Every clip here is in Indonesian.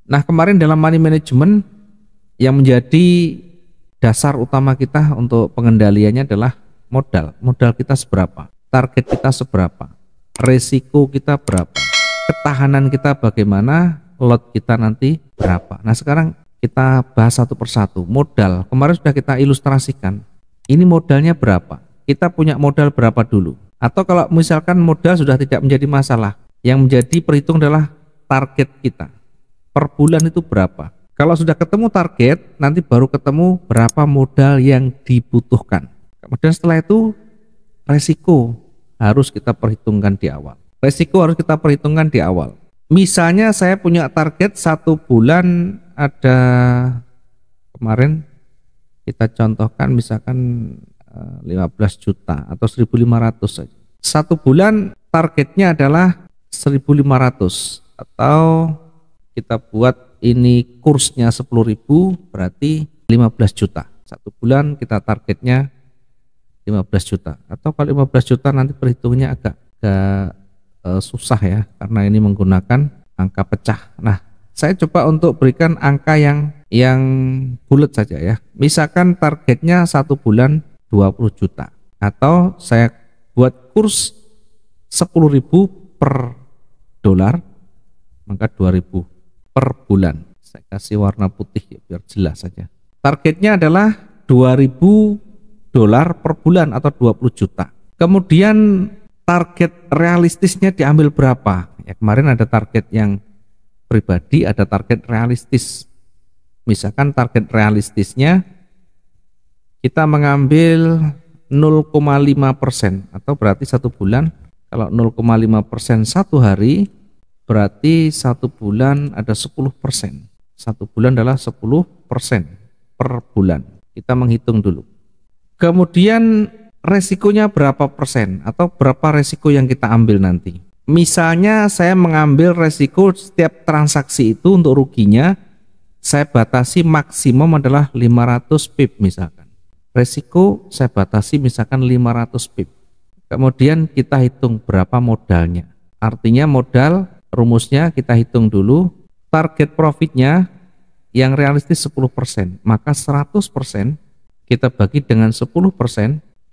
Nah, kemarin dalam money management yang menjadi dasar utama kita untuk pengendaliannya adalah modal. Modal kita seberapa? Target kita seberapa? Resiko kita berapa? Ketahanan kita bagaimana? Lot kita nanti berapa? Nah, sekarang kita bahas satu persatu. Modal, kemarin sudah kita ilustrasikan. Ini modalnya berapa? Kita punya modal berapa dulu? Atau kalau misalkan modal sudah tidak menjadi masalah, yang menjadi perhitung adalah target kita. Per bulan itu berapa? Kalau sudah ketemu target, nanti baru ketemu berapa modal yang dibutuhkan. Kemudian setelah itu resiko harus kita perhitungkan di awal. Resiko harus kita perhitungkan di awal. Misalnya saya punya target 1 bulan ada, kemarin kita contohkan misalkan 15 juta atau 1.500 saja. 1 bulan targetnya adalah 1.500 atau kita buat ini kursnya 10.000 berarti 15 juta. 1 bulan kita targetnya 15 juta. Atau kalau 15 juta nanti perhitungnya agak susah ya, karena ini menggunakan angka pecah. Nah, saya coba untuk berikan angka yang bulat saja ya. Misalkan targetnya 1 bulan 20 juta. Atau saya buat kurs 10.000 per dolar, maka 2.000 per bulan. Saya kasih warna putih ya, biar jelas saja. Targetnya adalah 2.000 dolar per bulan atau 20 juta. Kemudian target realistisnya diambil berapa? Ya, kemarin ada target yang pribadi, ada target realistis. Misalkan target realistisnya kita mengambil 0,5% atau berarti 1 bulan. Kalau 0,5% 1 hari berarti 1 bulan ada 10%. 1 bulan adalah 10% per bulan. Kita menghitung dulu. Kemudian resikonya berapa persen atau berapa resiko yang kita ambil nanti. Misalnya saya mengambil resiko setiap transaksi itu untuk ruginya saya batasi maksimum adalah 500 pip misalkan. Resiko saya batasi misalkan 500 pip. Kemudian kita hitung berapa modalnya. Artinya modal, rumusnya kita hitung dulu, target profitnya yang realistis 10%, maka 100% kita bagi dengan 10%,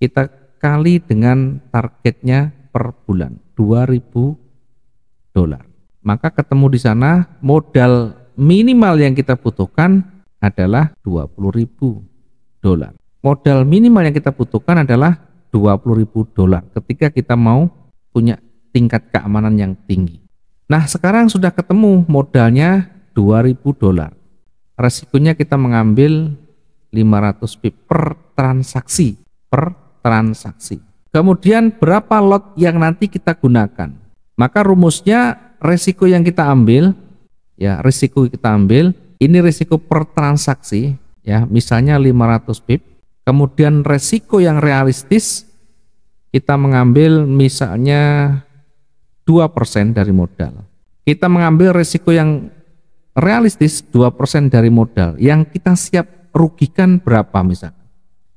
kita kali dengan targetnya per bulan 2.000 dolar. Maka ketemu di sana modal minimal yang kita butuhkan adalah 20.000 dolar. Modal minimal yang kita butuhkan adalah 20.000 dolar ketika kita mau punya tingkat keamanan yang tinggi. Nah, sekarang sudah ketemu modalnya 2.000 dolar. Resikonya kita mengambil 500 pip per transaksi. Kemudian berapa lot yang nanti kita gunakan? Maka rumusnya resiko yang kita ambil, ya resiko kita ambil, ini resiko per transaksi, ya misalnya 500 pip. Kemudian resiko yang realistis kita mengambil misalnya 2% dari modal. Kita mengambil resiko yang realistis 2% dari modal. Yang kita siap rugikan berapa misalkan?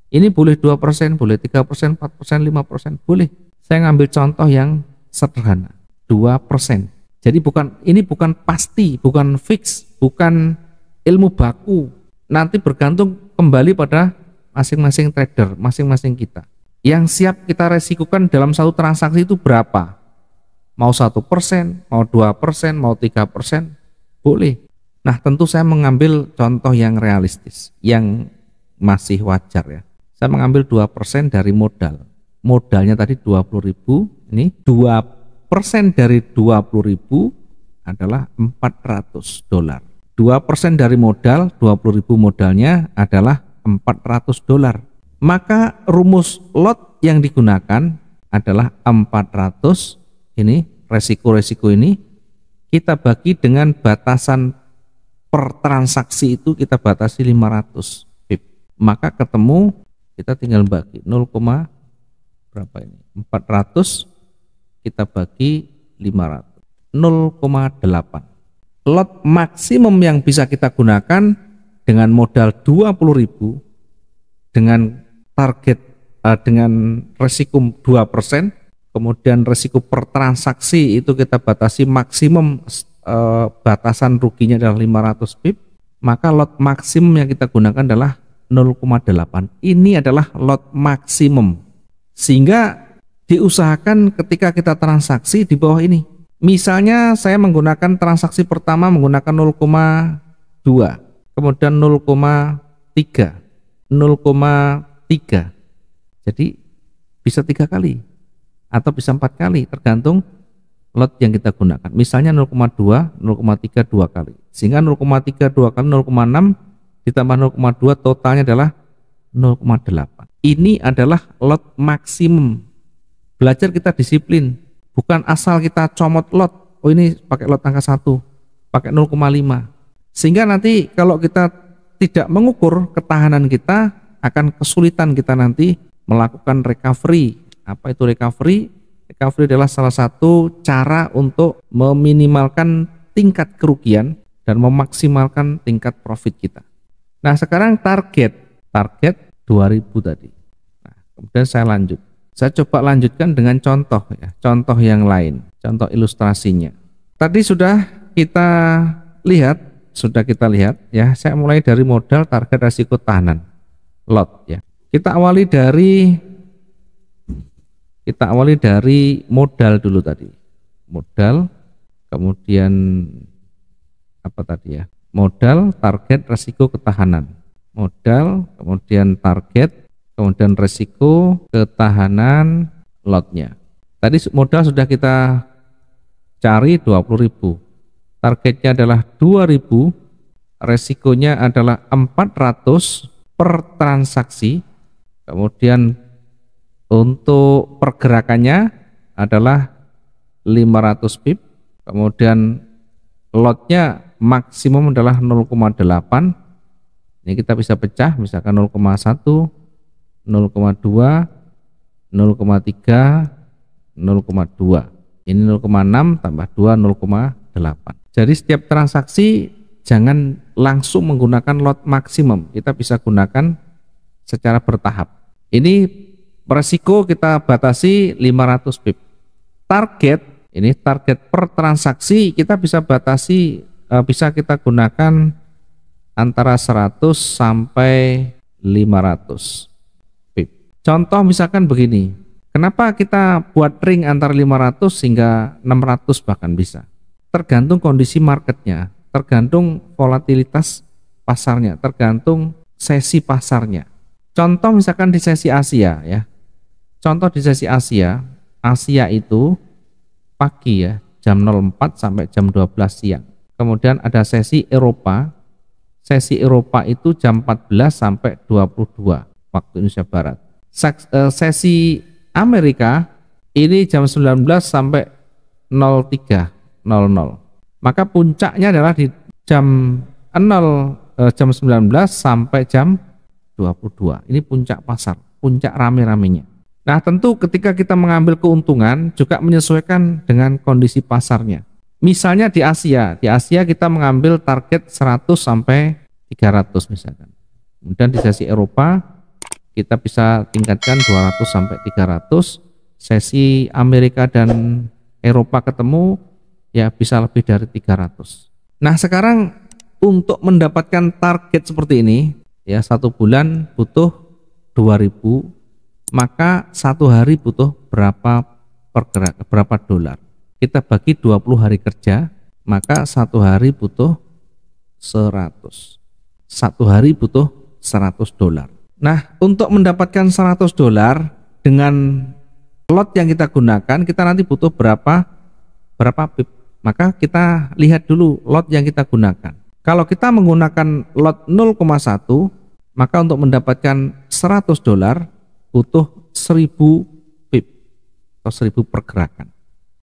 Ini boleh 2%, boleh 3%, 4%, 5%, boleh. Saya ngambil contoh yang sederhana, 2%. Jadi ini bukan pasti, bukan fix, bukan ilmu baku. Nanti bergantung kembali pada masing-masing trader, masing-masing kita. Yang siap kita resikokan dalam satu transaksi itu berapa? Mau 1%, mau 2%, mau 3%, boleh. Nah, tentu saya mengambil contoh yang realistis, yang masih wajar ya. Saya mengambil 2% dari modal. Modalnya tadi 20.000, ini 2% dari 20.000 adalah 400 dolar. 2% dari modal, 20.000 modalnya adalah 400 dolar. Maka rumus lot yang digunakan adalah 400, ini resiko-resiko ini kita bagi dengan batasan per transaksi itu kita batasi 500 pip. Maka ketemu kita tinggal bagi 0, berapa ini? 400 kita bagi 500. 0,8. Lot maksimum yang bisa kita gunakan dengan modal 20.000 dengan target dengan resiko 2%, kemudian resiko per transaksi itu kita batasi maksimum batasan ruginya adalah 500 pip, maka lot maksimum yang kita gunakan adalah 0,8. Ini adalah lot maksimum. Sehingga diusahakan ketika kita transaksi di bawah ini. Misalnya saya menggunakan transaksi pertama menggunakan 0,2, kemudian 0,3, 0,3. Jadi bisa 3 kali atau bisa 4 kali tergantung lot yang kita gunakan. Misalnya 0,2, 0,3 2 kali. Sehingga 0,3 2 kali 0,6 ditambah 0,2 totalnya adalah 0,8. Ini adalah lot maksimum. Belajar kita disiplin, bukan asal kita comot lot. Oh ini pakai lot angka 1, pakai 0,5. Sehingga nanti kalau kita tidak mengukur ketahanan kita, akan kesulitan kita nanti melakukan recovery. Apa itu recovery? Recovery adalah salah satu cara untuk meminimalkan tingkat kerugian dan memaksimalkan tingkat profit kita. Nah sekarang target 2000 tadi. Nah, kemudian saya lanjut. Saya coba lanjutkan dengan contoh ya, contoh yang lain, contoh ilustrasinya. Tadi sudah kita lihat ya. Saya mulai dari modal, target, resiko, tahanan, lot ya. Kita awali dari modal dulu tadi. Modal, kemudian apa tadi ya? Modal, target, resiko, ketahanan. Modal, kemudian target, kemudian resiko, ketahanan, lotnya. Tadi modal sudah kita cari 20.000. Targetnya adalah 2.000, resikonya adalah 400 per transaksi. Kemudian untuk pergerakannya adalah 500 pip. Kemudian lotnya maksimum adalah 0,8. Ini kita bisa pecah, misalkan 0,1, 0,2, 0,3, 0,2. Ini 0,6 tambah 2, 0,8. Jadi setiap transaksi jangan langsung menggunakan lot maksimum. Kita bisa gunakan secara bertahap. Ini resiko kita batasi 500 pip. Target, ini target per transaksi kita bisa batasi, bisa kita gunakan antara 100 sampai 500 pip. Contoh misalkan begini, kenapa kita buat ring antara 500 hingga 600 bahkan bisa. Tergantung kondisi marketnya, tergantung volatilitas pasarnya, tergantung sesi pasarnya. Contoh misalkan di sesi Asia ya. Contoh di sesi Asia itu pagi ya, jam 04 sampai jam 12 siang. Kemudian ada sesi Eropa. Sesi Eropa itu jam 14 sampai 22 waktu Indonesia Barat. Sesi Amerika ini jam 19 sampai 03.00. Maka puncaknya adalah di jam 19 sampai jam 22. Ini puncak pasar, puncak rame-ramenya. Nah, tentu ketika kita mengambil keuntungan juga menyesuaikan dengan kondisi pasarnya. Misalnya di Asia kita mengambil target 100 sampai 300 misalkan. Kemudian di sesi Eropa kita bisa tingkatkan 200 sampai 300. Sesi Amerika dan Eropa ketemu ya bisa lebih dari 300. Nah, sekarang untuk mendapatkan target seperti ini ya, 1 bulan butuh 2.000, maka 1 hari butuh berapa dolar? Kita bagi 20 hari kerja, maka 1 hari butuh 100. 1 hari butuh 100 dolar. Nah, untuk mendapatkan 100 dolar dengan lot yang kita gunakan, kita nanti butuh berapa pip. Maka kita lihat dulu lot yang kita gunakan. Kalau kita menggunakan lot 0,1, maka untuk mendapatkan 100 dolar butuh 1000 pip atau 1000 pergerakan.